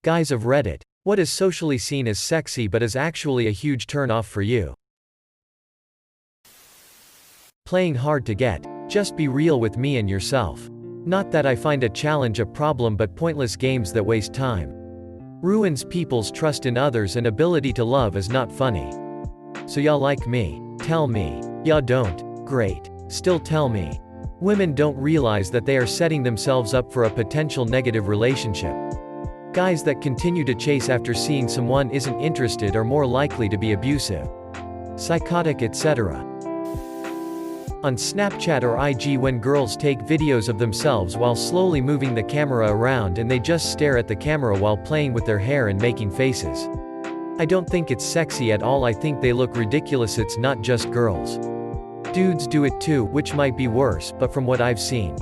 Guys of Reddit, what is socially seen as sexy but is actually a huge turn-off for you? Playing hard to get. Just be real with me and yourself. Not that I find a challenge a problem, but pointless games that waste time. Ruins people's trust in others and ability to love is not funny. So y'all like me? Tell me. Y'all don't? Great. Still tell me. Women don't realize that they are setting themselves up for a potential negative relationship. Guys that continue to chase after seeing someone isn't interested are more likely to be abusive, psychotic, etc. On Snapchat or IG, when girls take videos of themselves while slowly moving the camera around and they just stare at the camera while playing with their hair and making faces. I don't think it's sexy at all. I think they look ridiculous. It's not just girls. Dudes do it too, which might be worse, but from what I've seen,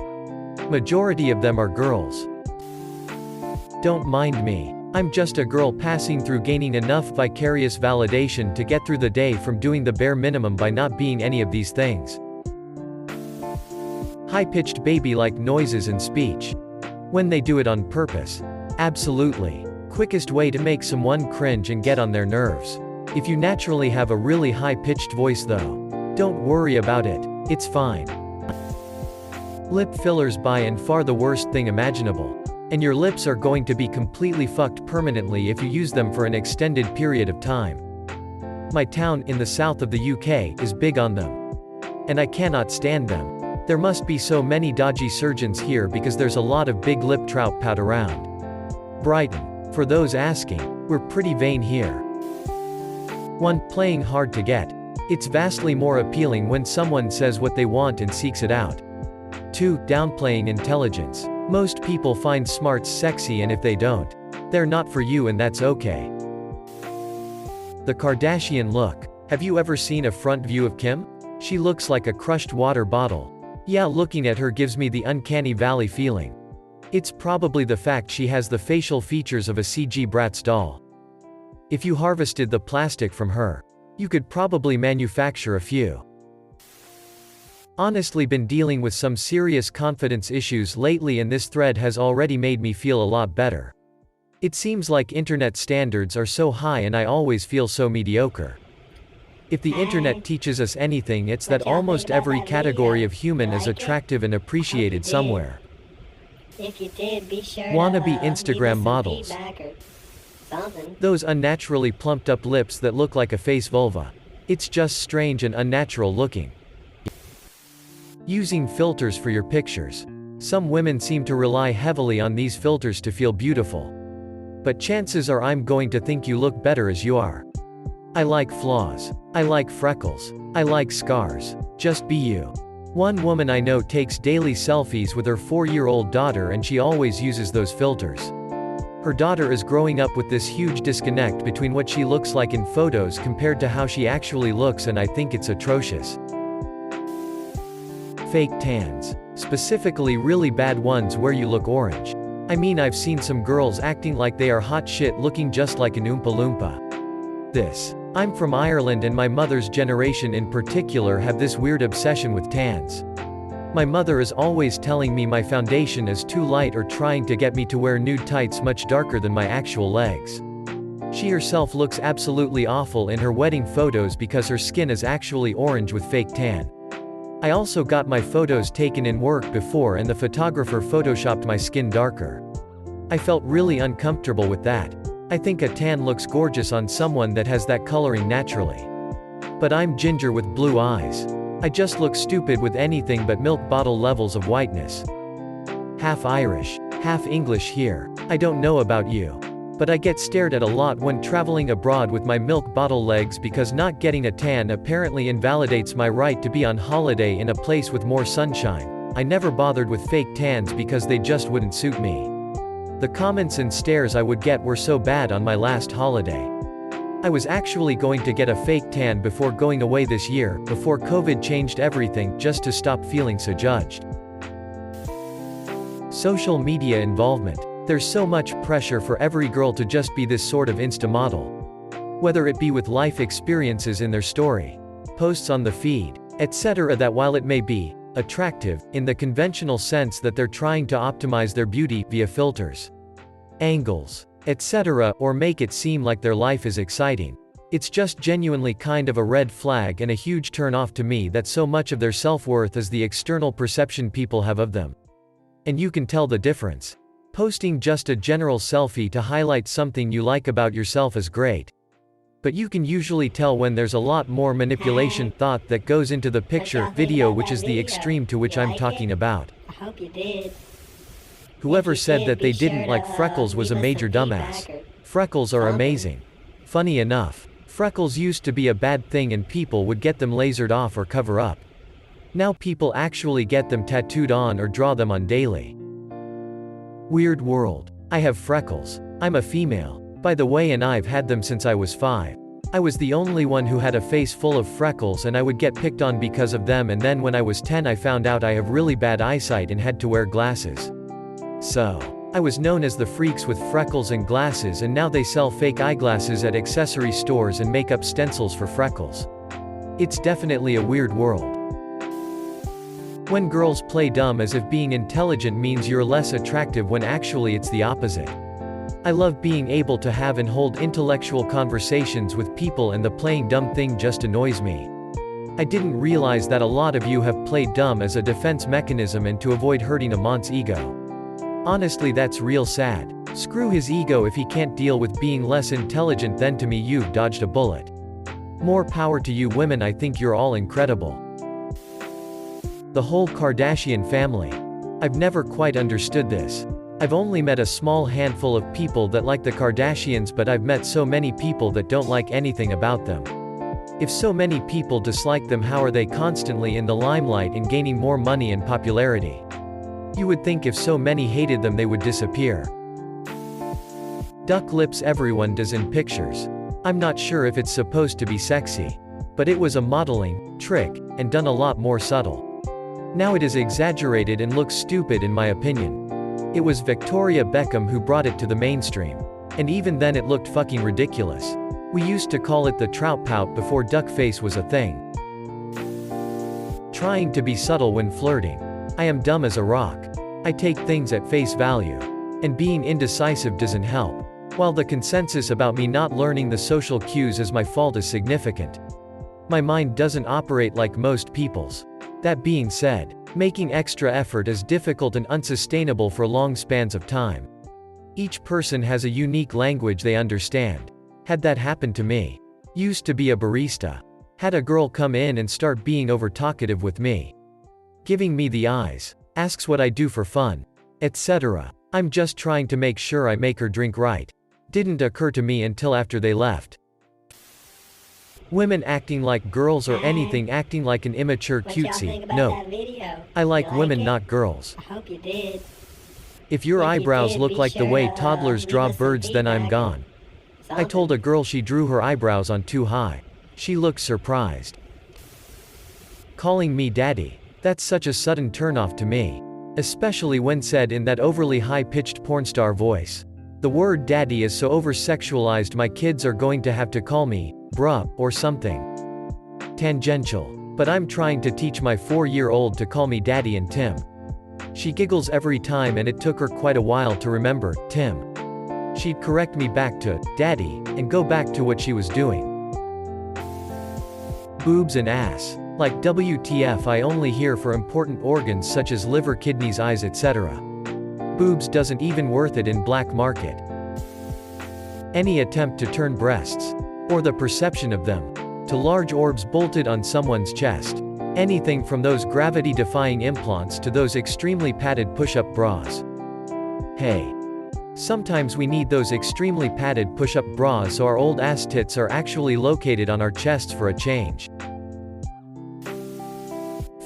majority of them are girls. Don't mind me. I'm just a girl passing through, gaining enough vicarious validation to get through the day from doing the bare minimum by not being any of these things. High-pitched baby-like noises and speech. When they do it on purpose. Absolutely. Quickest way to make someone cringe and get on their nerves. If you naturally have a really high-pitched voice though, don't worry about it. It's fine. Lip fillers, by and far the worst thing imaginable. And your lips are going to be completely fucked permanently if you use them for an extended period of time. My town, in the south of the UK, is big on them. And I cannot stand them. There must be so many dodgy surgeons here because there's a lot of big lip trout pout around. Brighton. For those asking, we're pretty vain here. 1. Playing hard to get. It's vastly more appealing when someone says what they want and seeks it out. 2. Downplaying intelligence. Most people find smarts sexy, and if they don't, they're not for you, and that's okay. The Kardashian look. Have you ever seen a front view of Kim? She looks like a crushed water bottle. Yeah, looking at her gives me the uncanny valley feeling. It's probably the fact she has the facial features of a CG Bratz doll. If you harvested the plastic from her, you could probably manufacture a few. Honestly, been dealing with some serious confidence issues lately, and this thread has already made me feel a lot better. It seems like internet standards are so high and I always feel so mediocre. If the internet teaches us anything, it's that almost every category of human is attractive and appreciated somewhere. If you did, be sure Wannabe to Instagram models. Those unnaturally plumped up lips that look like a face vulva. It's just strange and unnatural looking. Using filters for your pictures. Some women seem to rely heavily on these filters to feel beautiful. But chances are I'm going to think you look better as you are. I like flaws. I like freckles. I like scars. Just be you. One woman I know takes daily selfies with her 4-year-old daughter, and she always uses those filters. Her daughter is growing up with this huge disconnect between what she looks like in photos compared to how she actually looks, and I think it's atrocious. Fake tans. Specifically really bad ones where you look orange. I mean, I've seen some girls acting like they are hot shit looking just like an Oompa Loompa. I'm from Ireland, and my mother's generation in particular have this weird obsession with tans. My mother is always telling me my foundation is too light or trying to get me to wear nude tights much darker than my actual legs. She herself looks absolutely awful in her wedding photos because her skin is actually orange with fake tan. I also got my photos taken in work before, and the photographer photoshopped my skin darker. I felt really uncomfortable with that. I think a tan looks gorgeous on someone that has that coloring naturally. But I'm ginger with blue eyes. I just look stupid with anything but milk bottle levels of whiteness. Half Irish, half English here. I don't know about you, but I get stared at a lot when traveling abroad with my milk bottle legs because not getting a tan apparently invalidates my right to be on holiday in a place with more sunshine. I never bothered with fake tans because they just wouldn't suit me. The comments and stares I would get were so bad on my last holiday. I was actually going to get a fake tan before going away this year, before COVID changed everything, just to stop feeling so judged. Social media involvement. There's so much pressure for every girl to just be this sort of Insta model. Whether it be with life experiences in their story, posts on the feed, etc., that while it may be attractive, in the conventional sense that they're trying to optimize their beauty via filters, angles, etc., or make it seem like their life is exciting. It's just genuinely kind of a red flag and a huge turn-off to me that so much of their self-worth is the external perception people have of them. And you can tell the difference. Posting just a general selfie to highlight something you like about yourself is great. But you can usually tell when there's a lot more manipulation thought that goes into the picture, video, which is the extreme to which I'm talking about. I hope you did. Whoever said that they didn't like freckles was a major dumbass. Freckles are amazing. Funny enough, freckles used to be a bad thing and people would get them lasered off or cover up. Now people actually get them tattooed on or draw them on daily. Weird world. I have freckles. I'm a female, by the way, and I've had them since I was 5. I was the only one who had a face full of freckles and I would get picked on because of them, and then when I was 10 I found out I have really bad eyesight and had to wear glasses. So, I was known as the freaks with freckles and glasses, and now they sell fake eyeglasses at accessory stores and make up stencils for freckles. It's definitely a weird world. When girls play dumb as if being intelligent means you're less attractive when actually it's the opposite. I love being able to have and hold intellectual conversations with people, and the playing dumb thing just annoys me. I didn't realize that a lot of you have played dumb as a defense mechanism and to avoid hurting a man's ego. Honestly, that's real sad. Screw his ego if he can't deal with being less intelligent, then to me you've dodged a bullet. More power to you women, I think you're all incredible. The whole Kardashian family. I've never quite understood this. I've only met a small handful of people that like the Kardashians, but I've met so many people that don't like anything about them. If so many people dislike them, how are they constantly in the limelight and gaining more money and popularity? You would think if so many hated them they would disappear. Duck lips everyone does in pictures. I'm not sure if it's supposed to be sexy. But it was a modeling trick, and done a lot more subtle. Now it is exaggerated and looks stupid in my opinion. It was Victoria Beckham who brought it to the mainstream. And even then it looked fucking ridiculous. We used to call it the trout pout before duck face was a thing. Trying to be subtle when flirting. I am dumb as a rock. I take things at face value. And being indecisive doesn't help. While the consensus about me not learning the social cues is my fault is significant. My mind doesn't operate like most people's. That being said, making extra effort is difficult and unsustainable for long spans of time. Each person has a unique language they understand. Had that happen to me. Used to be a barista. Had a girl come in and start being over talkative with me. Giving me the eyes. Asks what I do for fun. Etc. I'm just trying to make sure I make her drink right. Didn't occur to me until after they left. Women acting like girls or anything acting like an immature cutesy. No. I like women, not girls. I hope you did. If your eyebrows look like the way toddlers draw birds, then I'm gone. I told a girl she drew her eyebrows on too high. She looked surprised. Calling me daddy. That's such a sudden turnoff to me. Especially when said in that overly high-pitched pornstar voice. The word daddy is so over-sexualized, my kids are going to have to call me bruh or something. Tangential. But I'm trying to teach my 4-year-old to call me daddy and Tim. She giggles every time and it took her quite a while to remember Tim. She'd correct me back to daddy and go back to what she was doing. Boobs and ass. Like WTF, I only hear for important organs such as liver, kidneys, eyes, etc. Boobs doesn't even worth it in black market. Any attempt to turn breasts, or the perception of them, to large orbs bolted on someone's chest. Anything from those gravity-defying implants to those extremely padded push-up bras. Hey. Sometimes we need those extremely padded push-up bras so our old ass tits are actually located on our chests for a change.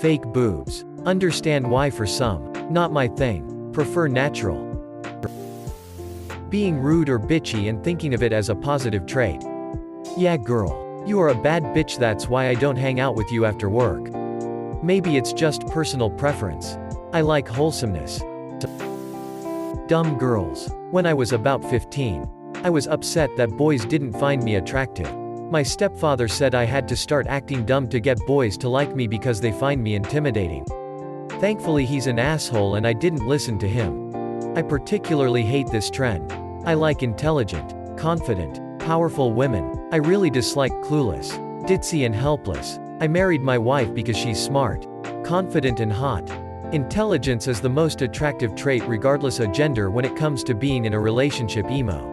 Fake boobs. Understand why for some. Not my thing. Prefer natural. Being rude or bitchy and thinking of it as a positive trait. Yeah girl. You are a bad bitch, that's why I don't hang out with you after work. Maybe it's just personal preference. I like wholesomeness. Dumb girls. When I was about 15, I was upset that boys didn't find me attractive. My stepfather said I had to start acting dumb to get boys to like me because they find me intimidating. Thankfully he's an asshole and I didn't listen to him. I particularly hate this trend. I like intelligent, confident, powerful women. I really dislike clueless, ditzy and helpless. I married my wife because she's smart, confident and hot. Intelligence is the most attractive trait regardless of gender when it comes to being in a relationship emo.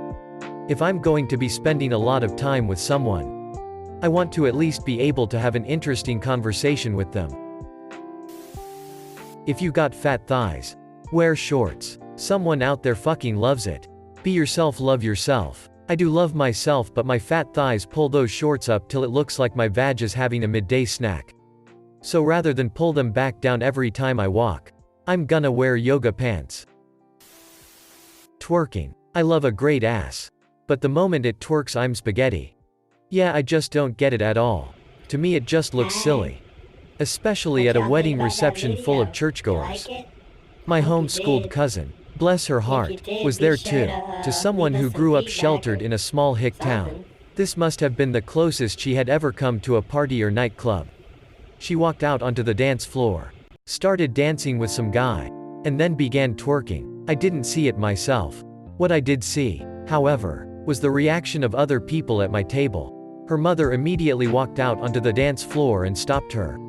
If I'm going to be spending a lot of time with someone, I want to at least be able to have an interesting conversation with them. If you got fat thighs, wear shorts. Someone out there fucking loves it. Be yourself, love yourself. I do love myself, but my fat thighs pull those shorts up till it looks like my vag is having a midday snack. So rather than pull them back down every time I walk, I'm gonna wear yoga pants. Twerking. I love a great ass. But the moment it twerks, I'm spaghetti. Yeah, I just don't get it at all. To me it just looks silly. Especially at a wedding reception full of churchgoers. My homeschooled cousin, bless her heart, was there too. To someone who grew up sheltered in a small hick town, this must have been the closest she had ever come to a party or nightclub. She walked out onto the dance floor, started dancing with some guy, and then began twerking. I didn't see it myself. What I did see, however, was the reaction of other people at my table. Her mother immediately walked out onto the dance floor and stopped her.